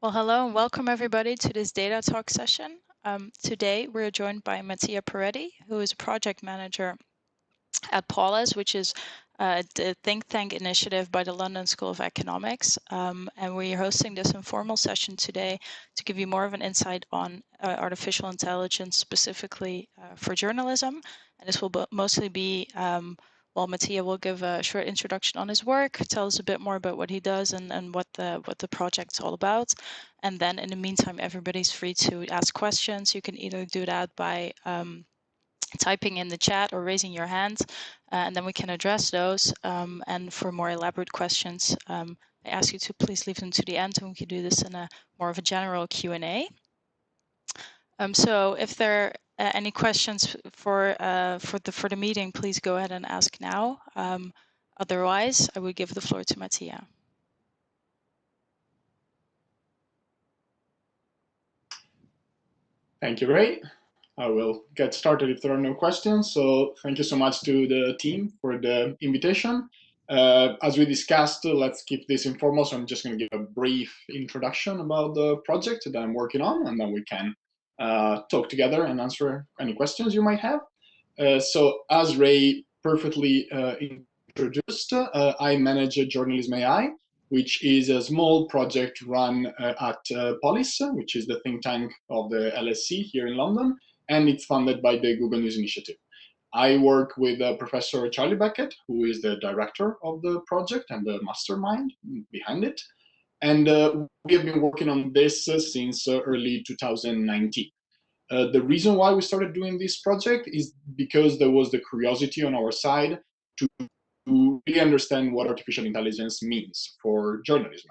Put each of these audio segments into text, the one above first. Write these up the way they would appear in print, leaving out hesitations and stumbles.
Well, hello and welcome everybody to this data talk session. Today we're joined by Mattia Peretti, who is a project manager at Collab, which is the think tank initiative by the London School of Economics. And we're hosting this informal session today to give you more of an insight on artificial intelligence, specifically for journalism. And this will mostly be well, Mattia will give a short introduction on his work, tell us a bit more about what he does and what the project's all about. And then in the meantime, everybody's free to ask questions. You can either do that by typing in the chat or raising your hand, and then we can address those. And for more elaborate questions, I ask you to please leave them to the end, and we can do this in a more of a general Q&A. So if there are any questions for the meeting, please go ahead and ask now. Otherwise, I will give the floor to Mattia. Thank you, Ray. I will get started if there are no questions. So thank you so much to the team for the invitation. As we discussed, let's keep this informal. So I'm just going to give a brief introduction about the project that I'm working on, and then we can talk together and answer any questions you might have. So as Ray perfectly introduced, I manage JournalismAI, which is a small project run at Polis, which is the think tank of the LSE here in London, and it's funded by the Google News Initiative. I work with Professor Charlie Beckett, who is the director of the project and the mastermind behind it. And we have been working on this since early 2019. The reason why we started doing this project is because there was the curiosity on our side to really understand what artificial intelligence means for journalism.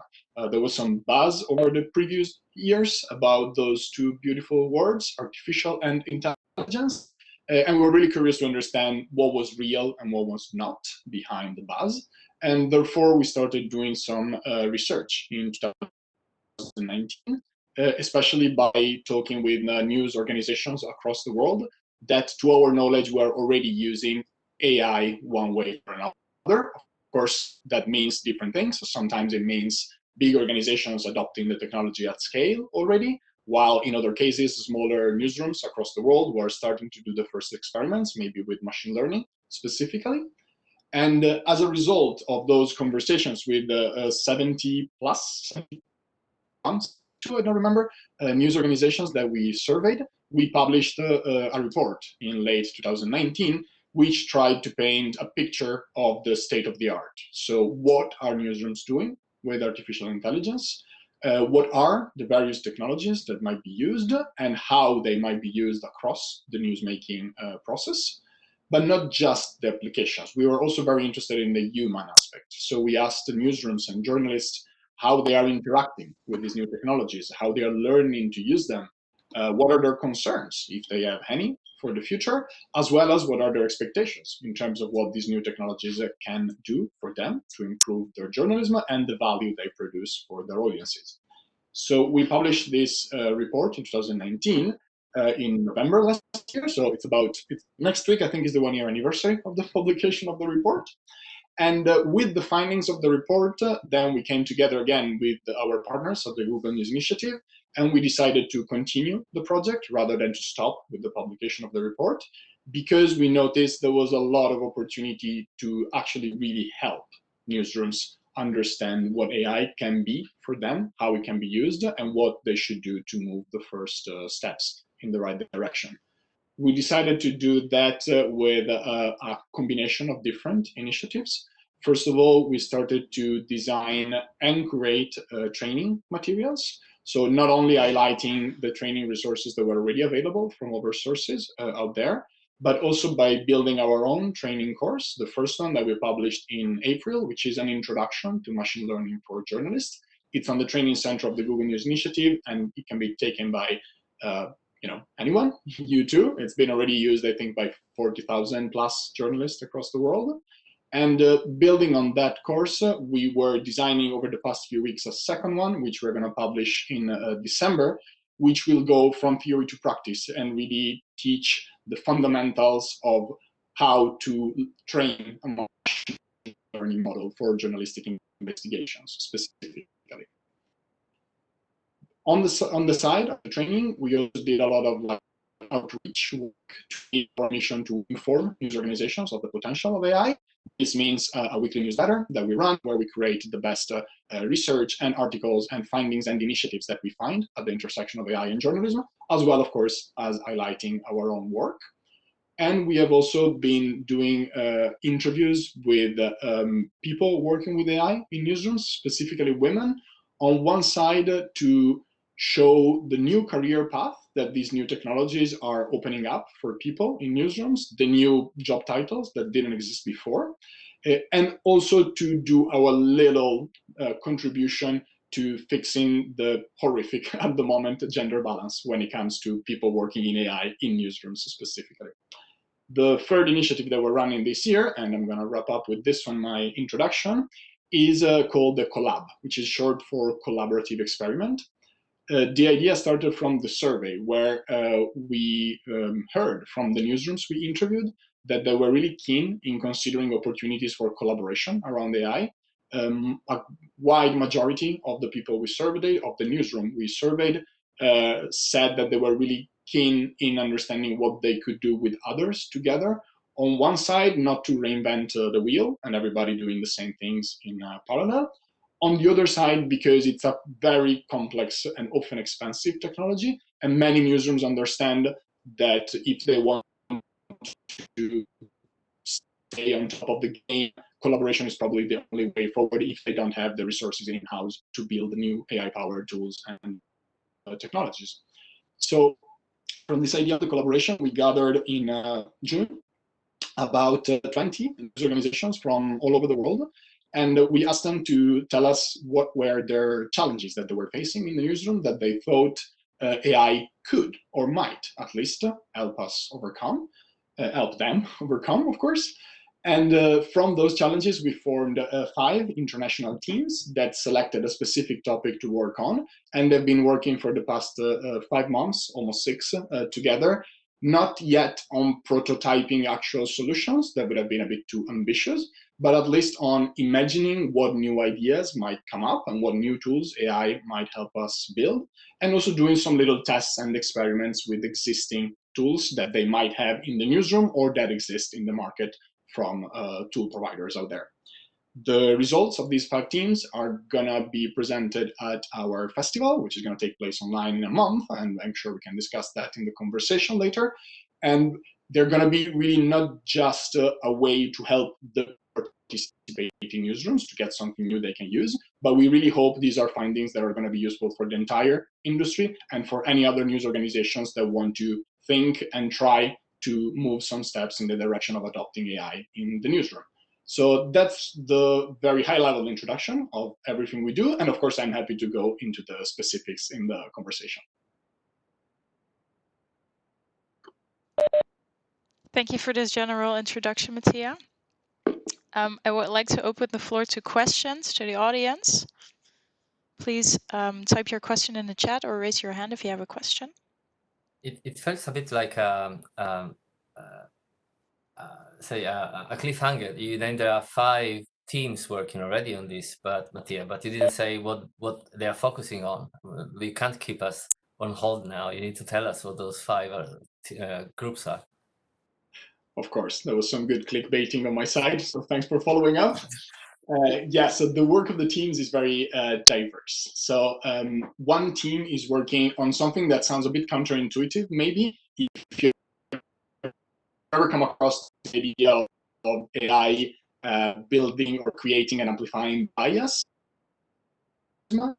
There was some buzz over the previous years about those two beautiful words, artificial and intelligence. And we were really curious to understand what was real and what was not behind the buzz. And therefore, we started doing some research in 2019, especially by talking with news organizations across the world that, to our knowledge, were already using AI one way or another. Of course, that means different things. So sometimes it means big organizations adopting the technology at scale already, while in other cases, smaller newsrooms across the world were starting to do the first experiments, maybe with machine learning specifically. And as a result of those conversations with 70 plus, I don't remember, news organizations that we surveyed, we published a report in late 2019 which tried to paint a picture of the state of the art. So what are newsrooms doing with artificial intelligence? What are the various technologies that might be used and how they might be used across the newsmaking process? But not just the applications. We were also very interested in the human aspect. So we asked the newsrooms and journalists how they are interacting with these new technologies, how they are learning to use them, what are their concerns, if they have any, for the future, as well as what are their expectations in terms of what these new technologies can do for them to improve their journalism and the value they produce for their audiences. So we published this report in 2019 in November last year. So it's next week, I think, is the 1-year anniversary of the publication of the report. And with the findings of the report, then we came together again with our partners of the Google News Initiative, and we decided to continue the project rather than to stop with the publication of the report, because we noticed there was a lot of opportunity to actually really help newsrooms understand what AI can be for them, how it can be used, and what they should do to move the first steps in the right direction. We decided to do that with a combination of different initiatives. First of all, we started to design and create training materials. So not only highlighting the training resources that were already available from other sources out there, but also by building our own training course, the first one that we published in April, which is an introduction to machine learning for journalists. It's on the training center of the Google News Initiative, and it can be taken by anyone, you too. It's been already used, I think, by 40,000 plus journalists across the world. And building on that course, we were designing over the past few weeks a second one, which we're going to publish in December, which will go from theory to practice and really teach the fundamentals of how to train a machine learning model for journalistic investigations specifically. On the side of the training, we also did a lot of outreach work to give information to inform news organizations of the potential of AI. This means a weekly newsletter that we run, where we create the best research and articles and findings and initiatives that we find at the intersection of AI and journalism, as well, of course, as highlighting our own work. And we have also been doing interviews with people working with AI in newsrooms, specifically women, on one side to show the new career path that these new technologies are opening up for people in newsrooms, the new job titles that didn't exist before, and also to do our little contribution to fixing the horrific, at the moment, gender balance when it comes to people working in AI in newsrooms specifically. The third initiative that we're running this year, and I'm going to wrap up with this one, my introduction, is called the Collab, which is short for Collaborative Experiment. The idea started from the survey where we heard from the newsrooms we interviewed that they were really keen in considering opportunities for collaboration around AI. A wide majority of the people we surveyed, of the newsroom we surveyed, said that they were really keen in understanding what they could do with others together. On one side, not to reinvent the wheel and everybody doing the same things in parallel. On the other side, because it's a very complex and often expensive technology, and many newsrooms understand that if they want to stay on top of the game, collaboration is probably the only way forward if they don't have the resources in-house to build new AI-powered tools and technologies. So from this idea of the collaboration, we gathered in June about 20 news organizations from all over the world. And we asked them to tell us what were their challenges that they were facing in the newsroom that they thought AI could or might at least help us overcome, help them overcome, of course. And from those challenges, we formed 5 international teams that selected a specific topic to work on. And they've been working for the past 5 months, almost 6, together, not yet on prototyping actual solutions, that would have been a bit too ambitious, but at least on imagining what new ideas might come up and what new tools AI might help us build, and also doing some little tests and experiments with existing tools that they might have in the newsroom or that exist in the market from tool providers out there. The results of these 5 teams are gonna be presented at our festival, which is gonna take place online in a month, and I'm sure we can discuss that in the conversation later. And they're gonna be really not just a way to help the participating newsrooms to get something new they can use, but we really hope these are findings that are gonna be useful for the entire industry and for any other news organizations that want to think and try to move some steps in the direction of adopting AI in the newsroom. So that's the very high-level introduction of everything we do. And of course, I'm happy to go into the specifics in the conversation. Thank you for this general introduction, Mattia. I would like to open the floor to questions to the audience. Please type your question in the chat or raise your hand if you have a question. It felt a bit like say a cliffhanger. You named there are 5 teams working already on this, but Mattia, but you didn't say what they are focusing on. We can't keep us on hold now. You need to tell us what those 5 groups are. Of course, there was some good clickbaiting on my side, so thanks for following up. Yeah, so the work of the teams is very diverse. So one team is working on something that sounds a bit counterintuitive, maybe, if you ever come across the idea of AI building or creating and amplifying bias. What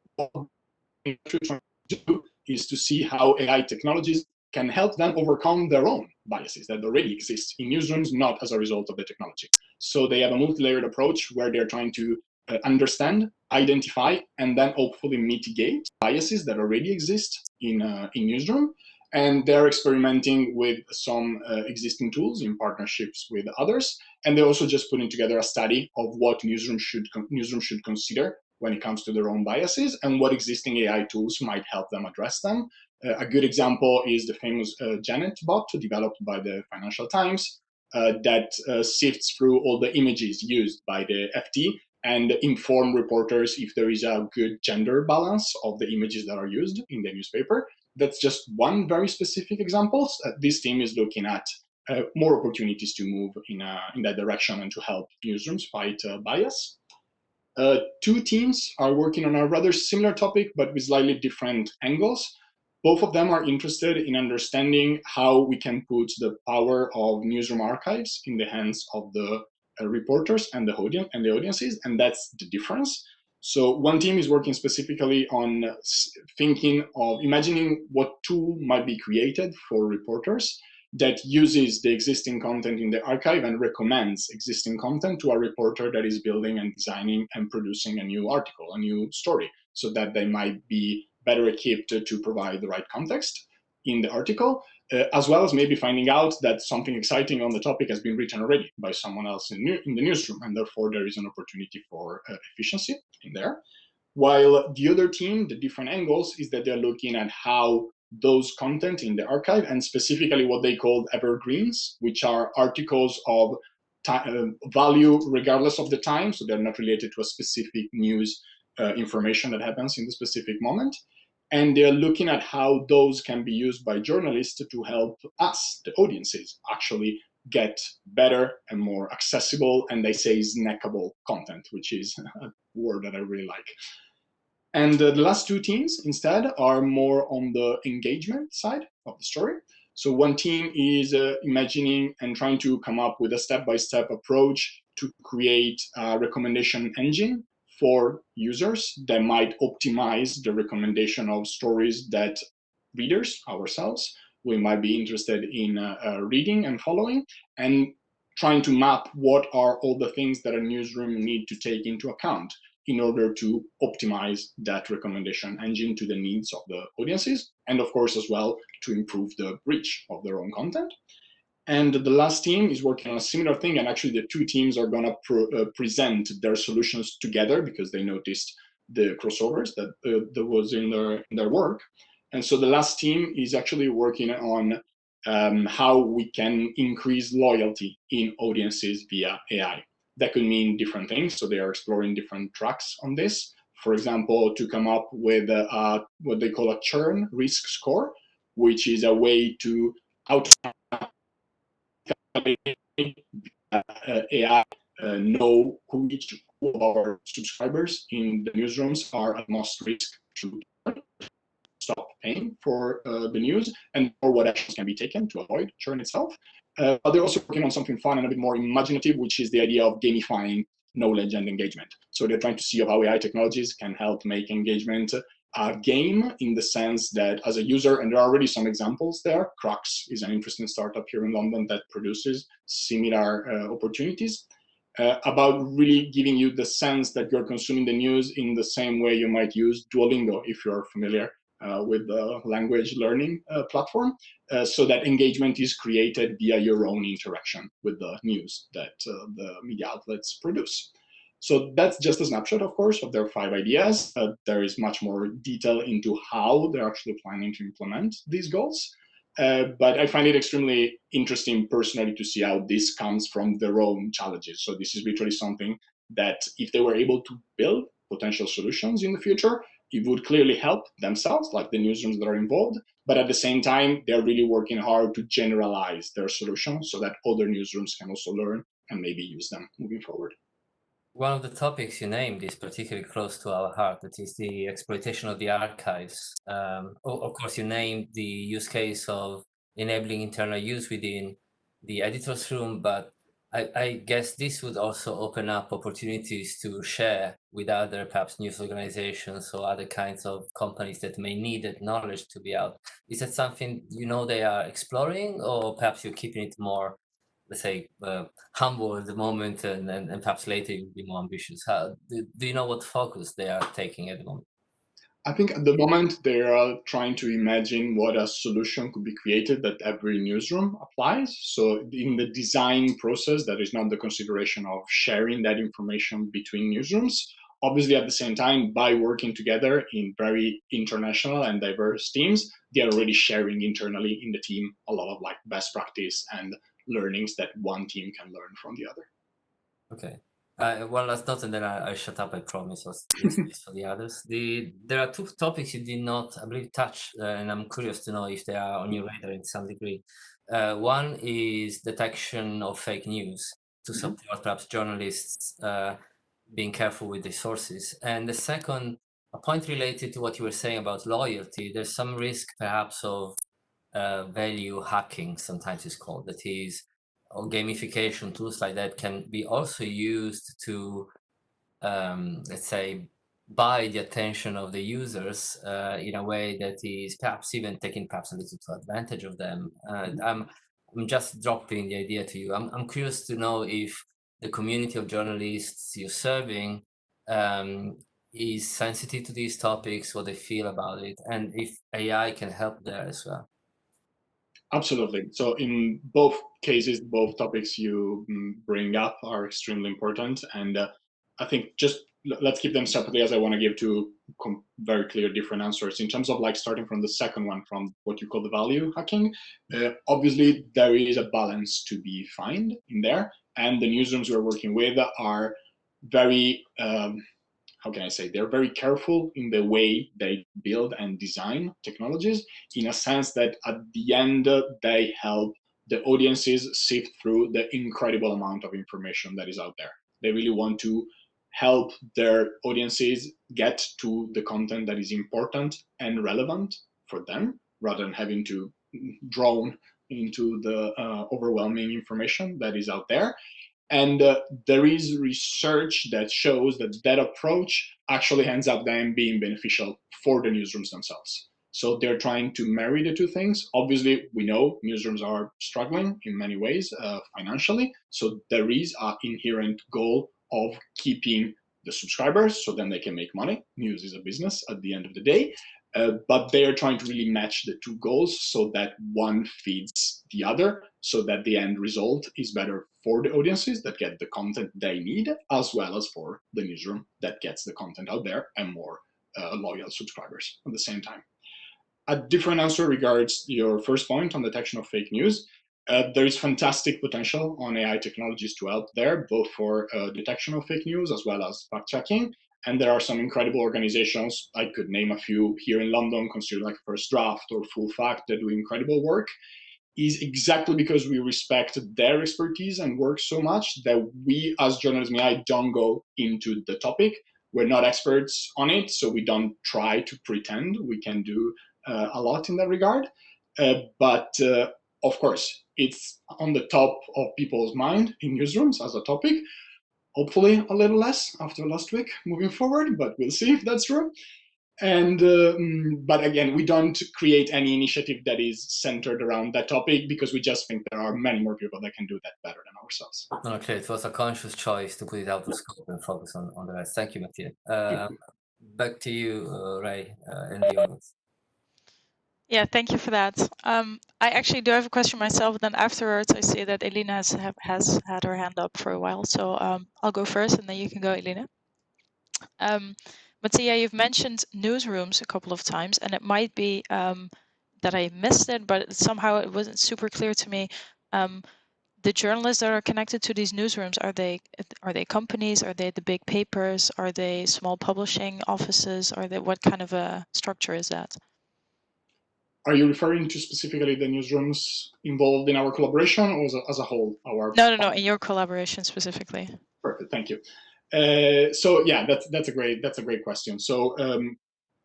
we're trying to do is to see how AI technologies can help them overcome their own biases that already exist in newsrooms, not as a result of the technology. So they have a multi-layered approach where they're trying to understand, identify, and then hopefully mitigate biases that already exist in newsroom. And they're experimenting with some existing tools in partnerships with others. And they're also just putting together a study of what newsrooms should consider when it comes to their own biases and what existing AI tools might help them address them. A good example is the famous Janet bot developed by the Financial Times that sifts through all the images used by the FT and inform reporters if there is a good gender balance of the images that are used in the newspaper. That's just one very specific example. This team is looking at more opportunities to move in that direction and to help newsrooms fight bias. Two teams are working on a rather similar topic, but with slightly different angles. Both of them are interested in understanding how we can put the power of newsroom archives in the hands of the reporters and the audiences, and that's the difference. So one team is working specifically on thinking of imagining what tool might be created for reporters that uses the existing content in the archive and recommends existing content to a reporter that is building and designing and producing a new article, a new story, so that they might be better equipped to provide the right context in the article, as well as maybe finding out that something exciting on the topic has been written already by someone else in the newsroom, and therefore there is an opportunity for efficiency in there. While the other team, the different angles, is that they're looking at how those content in the archive, and specifically what they call evergreens, which are articles of value regardless of the time, so they're not related to a specific news information that happens in the specific moment. And they're looking at how those can be used by journalists to help us, the audiences, actually get better and more accessible, and they say snackable content, which is a word that I really like. And the last two teams instead are more on the engagement side of the story. So one team is imagining and trying to come up with a step-by-step approach to create a recommendation engine for users that might optimize the recommendation of stories that readers, ourselves, we might be interested in reading and following, and trying to map what are all the things that a newsroom need to take into account in order to optimize that recommendation engine to the needs of the audiences, and of course as well to improve the reach of their own content. And the last team is working on a similar thing, and actually the two teams are going to present their solutions together because they noticed the crossovers that was in their work. And so the last team is actually working on how we can increase loyalty in audiences via AI. That could mean different things, so they are exploring different tracks on this. For example, to come up with what they call a churn risk score, which is a way to AI know which of our subscribers in the newsrooms are at most risk to stop paying for the news, and or what actions can be taken to avoid churn itself. But they're also working on something fun and a bit more imaginative, which is the idea of gamifying knowledge and engagement. So they're trying to see how AI technologies can help make engagement a game, in the sense that as a user, and there are already some examples there, Crux is an interesting startup here in London that produces similar opportunities, about really giving you the sense that you're consuming the news in the same way you might use Duolingo, if you're familiar with the language learning platform, so that engagement is created via your own interaction with the news that the media outlets produce. So that's just a snapshot, of course, of their 5 ideas. There is much more detail into how they're actually planning to implement these goals. But I find it extremely interesting personally to see how this comes from their own challenges. So this is literally something that if they were able to build potential solutions in the future, it would clearly help themselves, like the newsrooms that are involved. But at the same time, they're really working hard to generalize their solutions so that other newsrooms can also learn and maybe use them moving forward. One of the topics you named is particularly close to our heart. That is the exploitation of the archives. Of course, you named the use case of enabling internal use within the editor's room, but I guess this would also open up opportunities to share with other perhaps news organizations or other kinds of companies that may need that knowledge to be out. Is that something they are exploring, or perhaps you're keeping it more, let's say, humble at the moment, and perhaps later you'll be more ambitious? Do you know what focus they are taking at the moment? I think at the moment they are trying to imagine what a solution could be created that every newsroom applies. So in the design process, that is not the consideration of sharing that information between newsrooms. Obviously, at the same time, by working together in very international and diverse teams, they are already sharing internally in the team a lot of best practice and learnings that one team can learn from the other. Okay. One last note, and then I shut up. I promise. It's for the others. There are two topics you did not, I believe, touch, and I'm curious to know if they are on your radar in some degree. One is detection of fake news to support perhaps journalists being careful with the sources, and the second, a point related to what you were saying about loyalty. There's some risk, perhaps, of value hacking. Sometimes it's called, that is, or gamification tools like that can be also used to, let's say, buy the attention of the users in a way that is perhaps even taking perhaps a little advantage of them. I'm just dropping the idea to you. I'm curious to know if the community of journalists you're serving is sensitive to these topics, what they feel about it, and if AI can help there as well. Absolutely. So in both cases, both topics you bring up are extremely important. And I think just let's keep them separately, as I want to give two very clear different answers. In terms of like starting from the second one, from what you call the value hacking, obviously there is a balance to be found in there. And the newsrooms we're working with are very, how can I say, they're very careful in the way they build and design technologies, in a sense that at the end, they help the audiences sift through the incredible amount of information that is out there. They really want to help their audiences get to the content that is important and relevant for them, rather than having to drown into the overwhelming information that is out there. And there is research that shows that that approach actually ends up then being beneficial for the newsrooms themselves. So they're trying to marry the two things. Obviously, we know newsrooms are struggling in many ways financially. So there is an inherent goal of keeping the subscribers so then they can make money. News is a business at the end of the day. But they are trying to really match the two goals so that one feeds the other, so that the end result is better for the audiences that get the content they need, as well as for the newsroom that gets the content out there and more loyal subscribers at the same time. A different answer regards your first point on detection of fake news. There is fantastic potential on AI technologies to help there, both for detection of fake news as well as fact checking. And there are some incredible organizations, I could name a few here in London, considered like First Draft or Full Fact, that do incredible work. Is exactly because we respect their expertise and work so much that we, as JournalismAI, don't go into the topic. We're not experts on it, so we don't try to pretend we can do a lot in that regard. But of course, it's on the top of people's mind in newsrooms as a topic. Hopefully a little less after last week moving forward, but we'll see if that's true. And but again, we don't create any initiative that is centered around that topic because we just think there are many more people that can do that better than ourselves. Okay, it was a conscious choice to put it out of scope and focus on the rest. Thank you, Mattia. Back to you, Ray, and the audience. Yeah, thank you for that. I actually do have a question myself, and then afterwards I see that Elena has had her hand up for a while. So I'll go first, and then you can go, Elena. Mattia, you've mentioned newsrooms a couple of times, and it might be that I missed it, but somehow it wasn't super clear to me. The journalists that are connected to these newsrooms, are they companies? Are they the big papers? Are they small publishing offices? What kind of a structure is that? Are you referring to specifically the newsrooms involved in our collaboration, or as a whole? No, in your collaboration specifically. Perfect, thank you. So yeah, that's a great question. So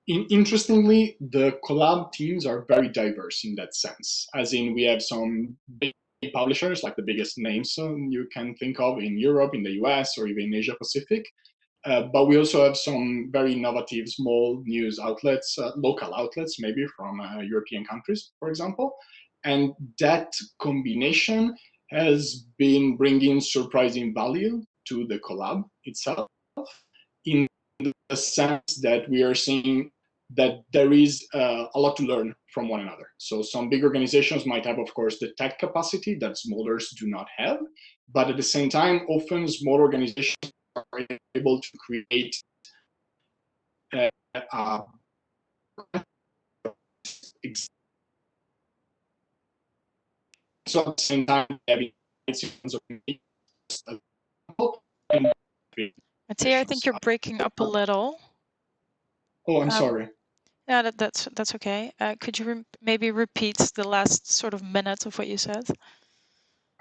interestingly, the Collab teams are very diverse in that sense. As in, we have some big publishers, like the biggest names you can think of in Europe, in the US, or even in Asia Pacific. But we also have some very innovative small news outlets, local outlets, maybe from European countries, for example. And that combination has been bringing surprising value to the Collab itself, in the sense that we are seeing that there is a lot to learn from one another. So some big organizations might have, of course, the tech capacity that smallers do not have, but at the same time, often small organizations are able to create so at the same time having and Mattia, I think you're breaking up a little. Oh, I'm sorry. Yeah, that's okay. Could you maybe repeat the last sort of minute of what you said?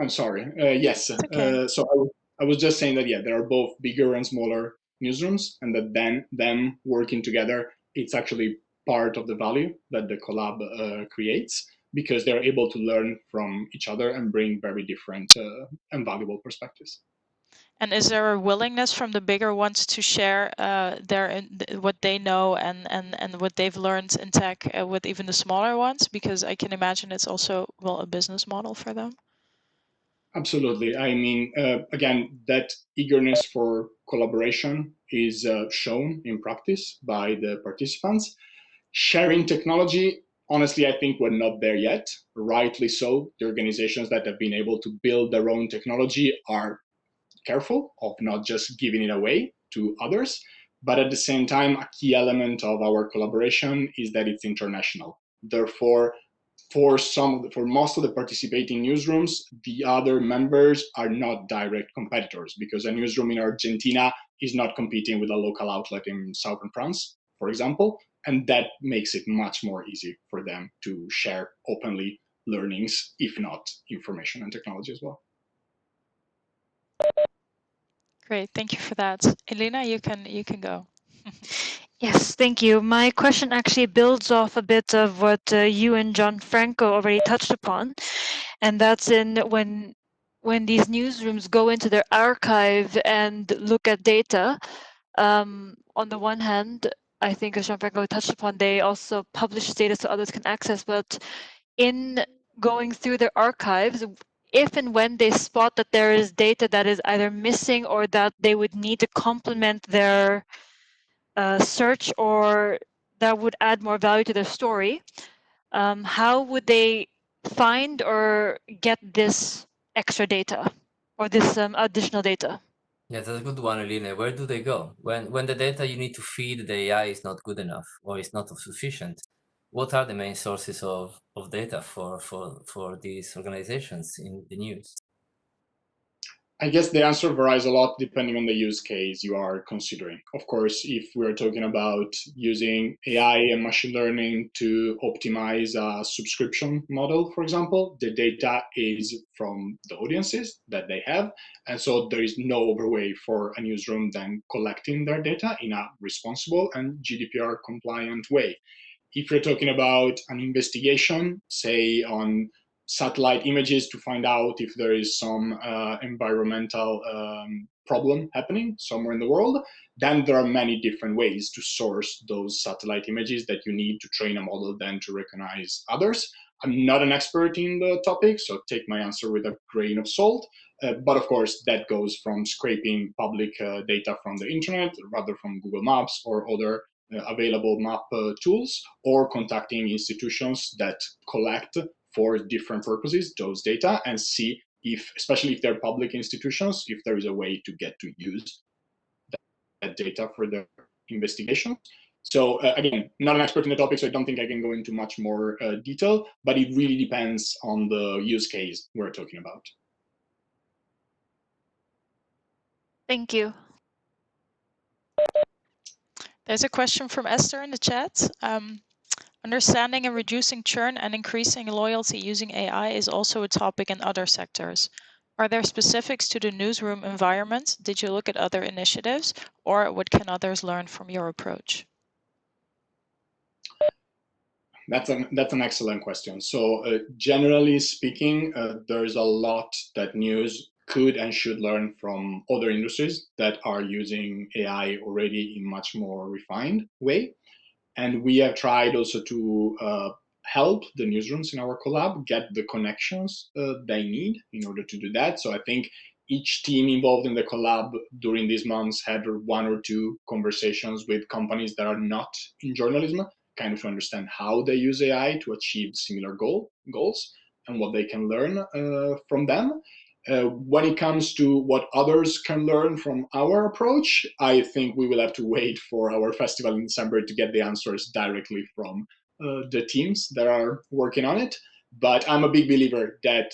I'm sorry. Yes. Okay. So I was just saying that, yeah, there are both bigger and smaller newsrooms, and that then them working together, it's actually part of the value that the collab creates, because they're able to learn from each other and bring very different and valuable perspectives. And is there a willingness from the bigger ones to share what they know and what they've learned in tech with even the smaller ones? Because I can imagine it's also, well, a business model for them. Absolutely. I mean, again, that eagerness for collaboration is shown in practice by the participants. Sharing technology, honestly, I think we're not there yet. Rightly so. The organizations that have been able to build their own technology are careful of not just giving it away to others. But at the same time, a key element of our collaboration is that it's international. Therefore, for most of the participating newsrooms, the other members are not direct competitors, because a newsroom in Argentina is not competing with a local outlet in southern France, for example, and that makes it much more easy for them to share openly learnings, if not information and technology as well. Great, thank you for that. Elena, you can go. Yes, thank you. My question actually builds off a bit of what you and Gianfranco already touched upon, and that's in when these newsrooms go into their archive and look at data. On the one hand, I think as Gianfranco touched upon, they also publish data so others can access, but in going through their archives, if and when they spot that there is data that is either missing or that they would need to complement their search or that would add more value to their story, how would they find or get this extra data or this additional data? Yeah, that's a good one, Elena. Where do they go? When the data you need to feed the AI is not good enough or is not sufficient, what are the main sources of data for these organizations in the news? I guess the answer varies a lot depending on the use case you are considering. Of course, if we're talking about using AI and machine learning to optimize a subscription model, for example, the data is from the audiences that they have. And so there is no other way for a newsroom than collecting their data in a responsible and GDPR compliant way. If you're talking about an investigation, say on satellite images to find out if there is some environmental problem happening somewhere in the world, then there are many different ways to source those satellite images that you need to train a model then to recognize others. I'm not an expert in the topic, so take my answer with a grain of salt. But of course, that goes from scraping public data from the internet, rather from Google Maps or other available map tools, or contacting institutions that collect for different purposes those data and see if, especially if they're public institutions, if there is a way to get to use that data for their investigation. So again, not an expert in the topic, so I don't think I can go into much more detail, but it really depends on the use case we're talking about. Thank you. There's a question from Esther in the chat. Understanding and reducing churn and increasing loyalty using AI is also a topic in other sectors. Are there specifics to the newsroom environment? Did you look at other initiatives, or what can others learn from your approach? That's an excellent question. So generally speaking, there's a lot that news could and should learn from other industries that are using AI already in much more refined way. And we have tried also to help the newsrooms in our collab get the connections they need in order to do that. So I think each team involved in the collab during these months had one or two conversations with companies that are not in journalism, kind of to understand how they use AI to achieve similar goals and what they can learn from them. When it comes to what others can learn from our approach, I think we will have to wait for our festival in December to get the answers directly from the teams that are working on it. But I'm a big believer that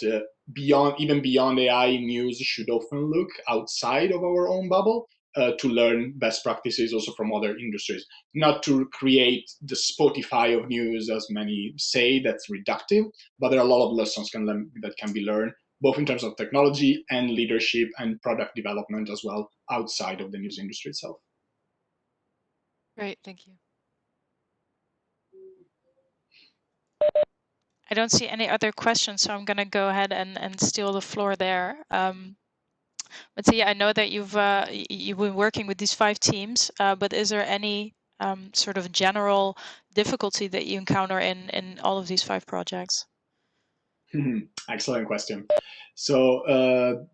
even beyond AI, news should often look outside of our own bubble to learn best practices also from other industries. Not to create the Spotify of news, as many say, that's reductive, but there are a lot of lessons that can be learned, both in terms of technology and leadership and product development as well, outside of the news industry itself. Great, thank you. I don't see any other questions, so I'm going to go ahead and steal the floor there. Mattia, I know that you've been working with these 5 teams, but is there any sort of general difficulty that you encounter in all of these 5 projects? Excellent question. So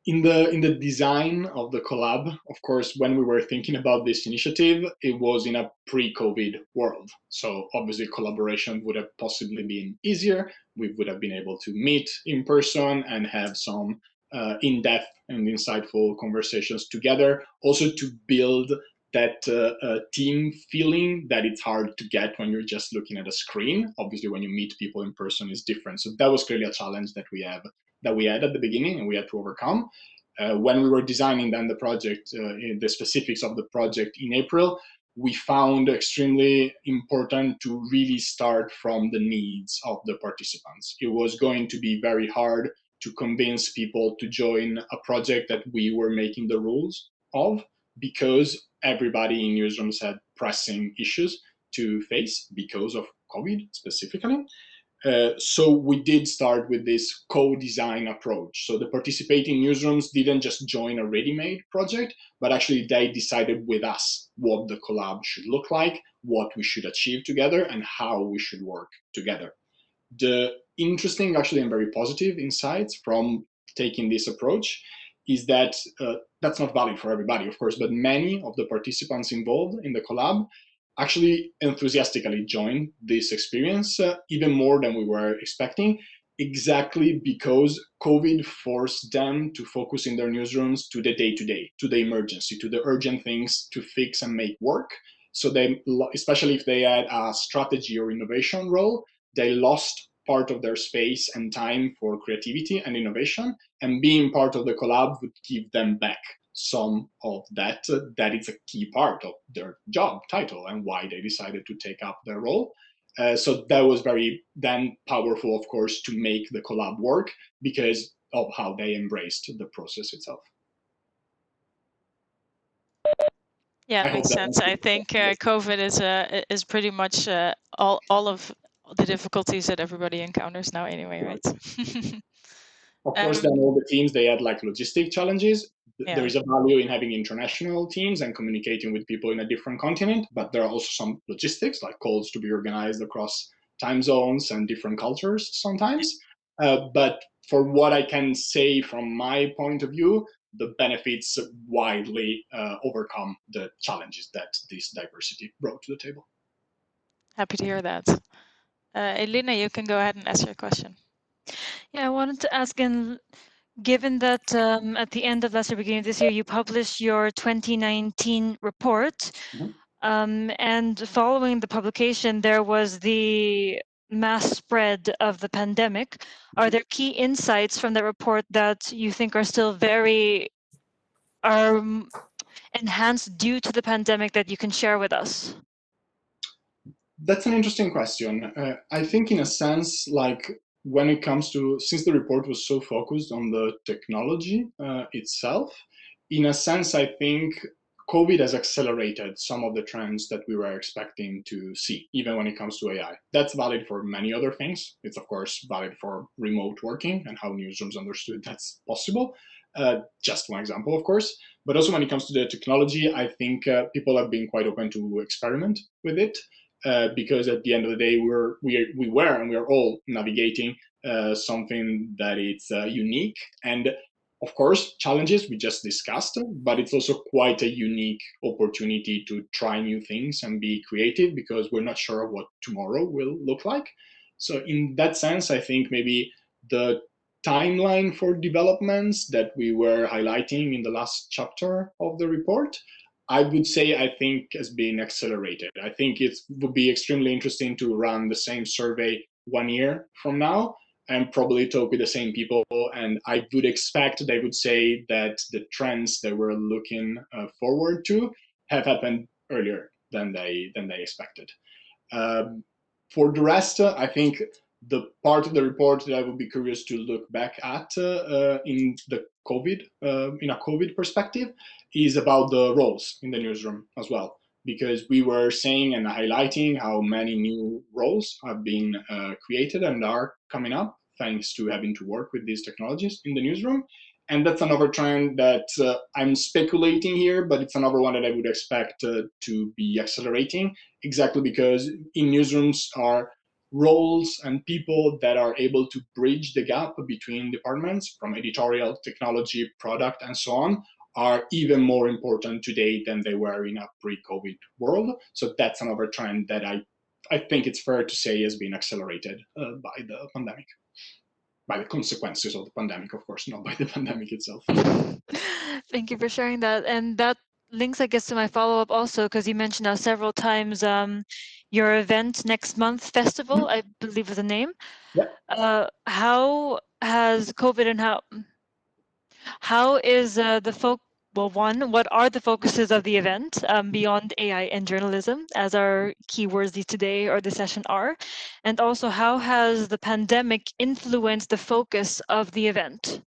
in the design of the collab, of course, when we were thinking about this initiative, it was in a pre-COVID world. So obviously collaboration would have possibly been easier. We would have been able to meet in person and have some in-depth and insightful conversations together. Also to build that team feeling that it's hard to get when you're just looking at a screen. Obviously, when you meet people in person is different. So that was clearly a challenge that we had at the beginning and we had to overcome. When we were designing then the project, the specifics of the project in April, we found extremely important to really start from the needs of the participants. It was going to be very hard to convince people to join a project that we were making the rules of, because everybody in newsrooms had pressing issues to face because of COVID specifically. So we did start with this co-design approach. So the participating newsrooms didn't just join a ready-made project, but actually they decided with us what the collab should look like, what we should achieve together, and how we should work together. The interesting, actually, and very positive insights from taking this approach is that that's not valid for everybody, of course, but many of the participants involved in the collab actually enthusiastically joined this experience, even more than we were expecting, exactly because COVID forced them to focus in their newsrooms to the day-to-day, to the emergency, to the urgent things to fix and make work. So they, especially if they had a strategy or innovation role, they lost part of their space and time for creativity and innovation, and being part of the collab would give them back some of that. That is a key part of their job title and why they decided to take up their role. So that was very then powerful, of course, to make the collab work because of how they embraced the process itself. Yeah, it makes sense. I think COVID is pretty much all of the difficulties that everybody encounters now anyway, right? Of course, then all the teams, they had like logistic challenges. Yeah. There is a value in having international teams and communicating with people in a different continent, but there are also some logistics, like calls to be organized across time zones and different cultures sometimes. But for what I can say from my point of view, the benefits widely overcome the challenges that this diversity brought to the table. Happy to hear that. Elena, you can go ahead and ask your question. Yeah, I wanted to ask, given that at the end of last year, beginning of this year, you published your 2019 report, and following the publication, there was the mass spread of the pandemic. Are there key insights from the report that you think are still are enhanced due to the pandemic that you can share with us? That's an interesting question. I think in a sense, like when it comes to, since the report was so focused on the technology itself, in a sense, I think COVID has accelerated some of the trends that we were expecting to see, even when it comes to AI. That's valid for many other things. It's of course valid for remote working and how newsrooms understood that's possible. Just one example, of course. But also when it comes to the technology, I think people have been quite open to experiment with it. Because at the end of the day, we were and we are all navigating something that is unique, and of course challenges we just discussed, but it's also quite a unique opportunity to try new things and be creative because we're not sure what tomorrow will look like. So in that sense, I think maybe the timeline for developments that we were highlighting in the last chapter of the report, I would say, I think, has been accelerated. I think it would be extremely interesting to run the same survey 1 year from now and probably talk with the same people. And I would expect they would say that the trends that we're looking forward to have happened earlier than they expected. For the rest, I think the part of the report that I would be curious to look back at in the COVID, in a COVID perspective, is about the roles in the newsroom as well, because we were saying and highlighting how many new roles have been created and are coming up thanks to having to work with these technologies in the newsroom. And that's another trend that I'm speculating here, but it's another one that I would expect to be accelerating, exactly because in newsrooms are roles and people that are able to bridge the gap between departments from editorial, technology, product, and so on, are even more important today than they were in a pre-COVID world. So that's another trend that I think it's fair to say has been accelerated by the pandemic. By the consequences of the pandemic, of course, not by the pandemic itself. Thank you for sharing that. And that links, I guess, to my follow-up also, because you mentioned now several times your event next month, festival, I believe is the name. Yeah. How has COVID and how is well, one, what are the focuses of the event beyond AI and journalism, as our keywords today or the session are? And also, how has the pandemic influenced the focus of the event?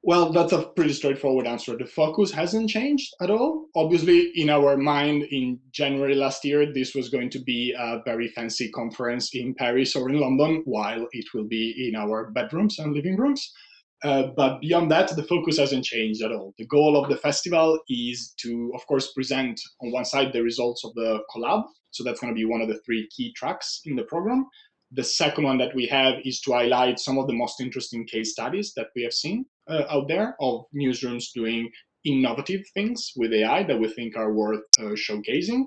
Well, that's a pretty straightforward answer. The focus hasn't changed at all. Obviously, in our mind, in January last year, this was going to be a very fancy conference in Paris or in London, while it will be in our bedrooms and living rooms. But beyond that, the focus hasn't changed at all. The goal of the festival is to, of course, present on one side the results of the Collab. So that's going to be one of the 3 key tracks in the program. The second one that we have is to highlight some of the most interesting case studies that we have seen out there of newsrooms doing innovative things with AI that we think are worth showcasing.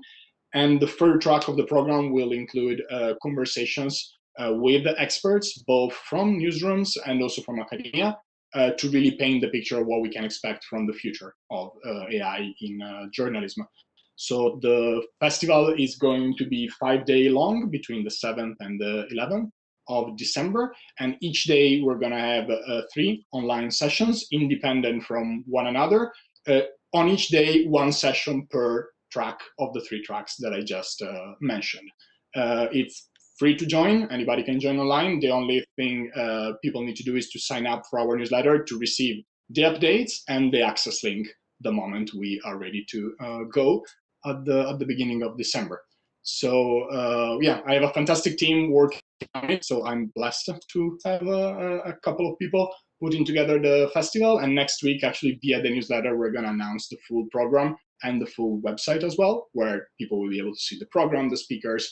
And the third track of the program will include conversations with experts, both from newsrooms and also from academia, to really paint the picture of what we can expect from the future of AI in journalism. So the festival is going to be 5 days long between the 7th and the 11th of December. And each day we're going to have 3 online sessions independent from one another. On each day, 1 session per track of the 3 tracks that I just mentioned. It's free to join. Anybody can join online. The only thing people need to do is to sign up for our newsletter to receive the updates and the access link the moment we are ready to go at the beginning of December. So yeah, I have a fantastic team working on it. So I'm blessed to have a couple of people putting together the festival. And next week, actually, via the newsletter, we're going to announce the full program and the full website as well, where people will be able to see the program, the speakers,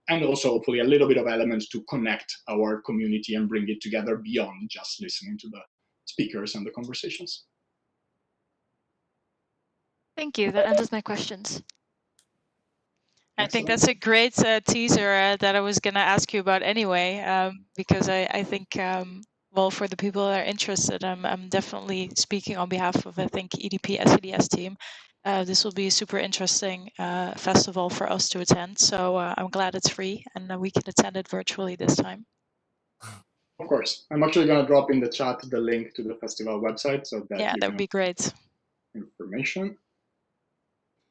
and also hopefully a little bit of elements to connect our community and bring it together beyond just listening to the speakers and the conversations. Thank you. That answers my questions. I think that's a great teaser that I was going to ask you about anyway, because I think, well, for the people that are interested, I'm definitely speaking on behalf of, I think, EDP SEDS team. This will be a super interesting festival for us to attend. So I'm glad it's free and we can attend it virtually this time. Of course. I'm actually going to drop in the chat the link to the festival website so that that would be great. Information.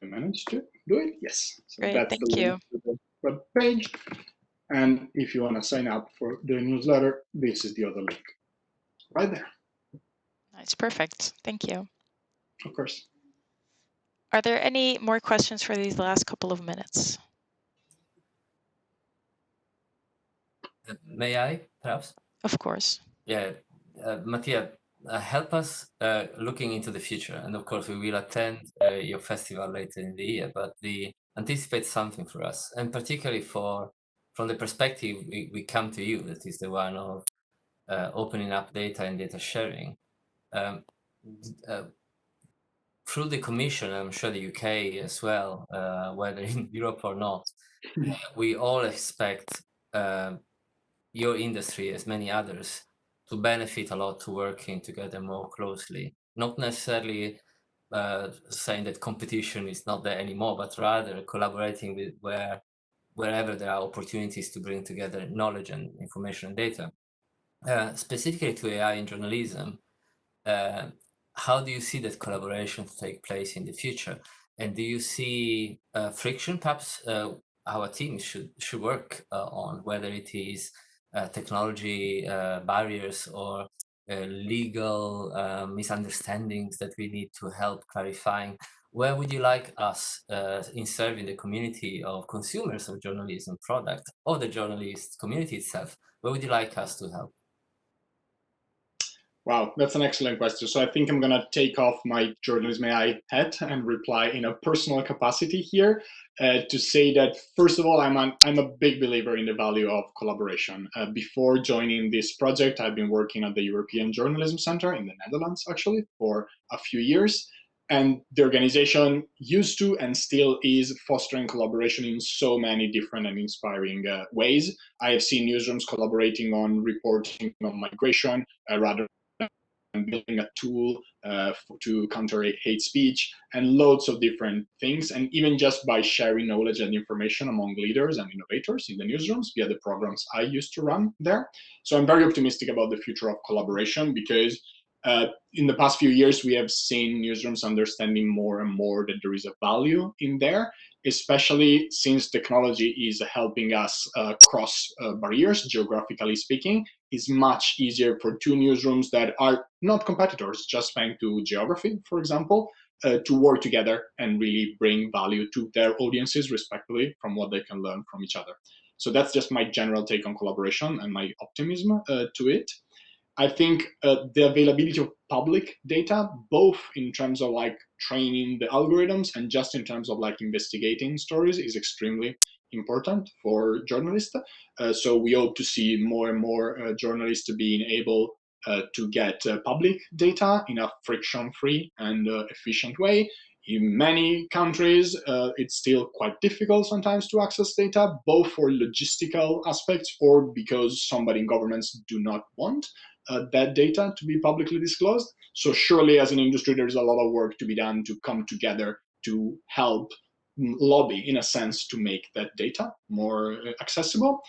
I managed to do it? Yes. So great, that's thank the you. link to the web page. And if you want to sign up for the newsletter, this is the other link right there. Nice, perfect. Thank you. Of course. Are there any more questions for these last couple of minutes? May I, perhaps? Of course. Yeah, Mattia, help us looking into the future. And of course, we will attend your festival later in the year, but anticipate something for us, and particularly from the perspective we come to you, that is the one of opening up data and data sharing. Through the Commission, I'm sure the UK as well, whether in Europe or not, we all expect your industry, as many others, to benefit a lot to working together more closely. Not necessarily saying that competition is not there anymore, but rather collaborating with where wherever there are opportunities to bring together knowledge and information and data. Specifically to AI in journalism, how do you see that collaboration take place in the future? And do you see friction, perhaps, our teams should work on, whether it is technology barriers or legal misunderstandings that we need to help clarifying? Where would you like us in serving the community of consumers of journalism product, or the journalist community itself? Where would you like us to help? Wow, that's an excellent question. So I think I'm going to take off my JournalismAI hat and reply in a personal capacity here to say that, first of all, I'm a big believer in the value of collaboration. Before joining this project, I've been working at the European Journalism Center in the Netherlands, actually, for a few years. And the organization used to and still is fostering collaboration in so many different and inspiring ways. I have seen newsrooms collaborating on reporting on migration, rather building a tool to counter hate speech, and loads of different things. And even just by sharing knowledge and information among leaders and innovators in the newsrooms via the programs I used to run there. So I'm very optimistic about the future of collaboration, because in the past few years, we have seen newsrooms understanding more and more that there is a value in there, especially since technology is helping us cross barriers, geographically speaking. It's much easier for two newsrooms that are not competitors, just thanks to geography, for example, to work together and really bring value to their audiences, respectively, from what they can learn from each other. So that's just my general take on collaboration and my optimism to it. I think the availability of public data, both in terms of like training the algorithms and just in terms of like investigating stories, is extremely important for journalists. So we hope to see more and more journalists being able to get public data in a friction-free and efficient way. In many countries, it's still quite difficult sometimes to access data, both for logistical aspects or because somebody in governments do not want that data to be publicly disclosed. So surely as an industry, there's a lot of work to be done to come together to help lobby, in a sense, to make that data more accessible.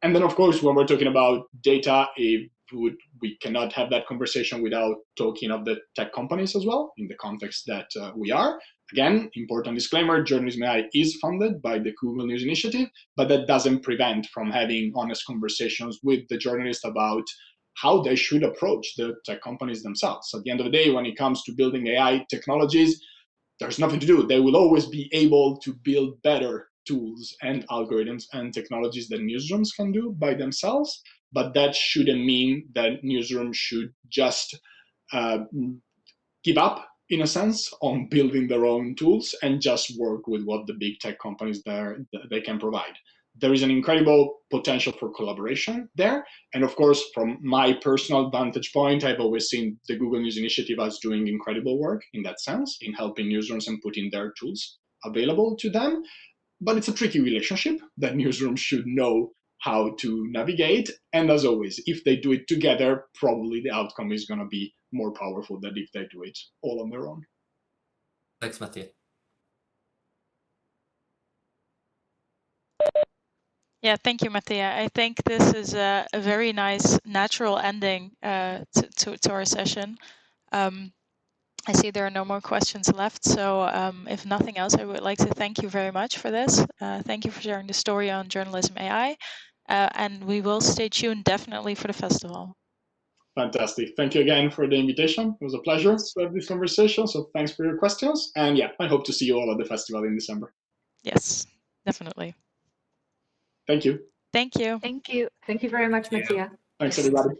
And then, of course, when we're talking about data, we cannot have that conversation without talking of the tech companies as well, in the context that we are. Again, important disclaimer, JournalismAI is funded by the Google News Initiative, but that doesn't prevent from having honest conversations with the journalists about how they should approach the tech companies themselves. At the end of the day, when it comes to building AI technologies, there's nothing to do. They will always be able to build better tools and algorithms and technologies that newsrooms can do by themselves. But that shouldn't mean that newsrooms should just give up, in a sense, on building their own tools and just work with what the big tech companies they can provide. There is an incredible potential for collaboration there. And of course, from my personal vantage point, I've always seen the Google News Initiative as doing incredible work in that sense, in helping newsrooms and putting their tools available to them. But it's a tricky relationship that newsrooms should know how to navigate. And as always, if they do it together, probably the outcome is going to be more powerful than if they do it all on their own. Thanks, Mattia. Yeah, thank you, Mattia. I think this is a very nice natural ending to our session. I see there are no more questions left. So if nothing else, I would like to thank you very much for this. Thank you for sharing the story on JournalismAI. And we will stay tuned definitely for the festival. Fantastic. Thank you again for the invitation. It was a pleasure to have this conversation. So thanks for your questions. And yeah, I hope to see you all at the festival in December. Yes, definitely. Thank you. Thank you. Thank you. Thank you very much, Mattia. Thanks, everybody.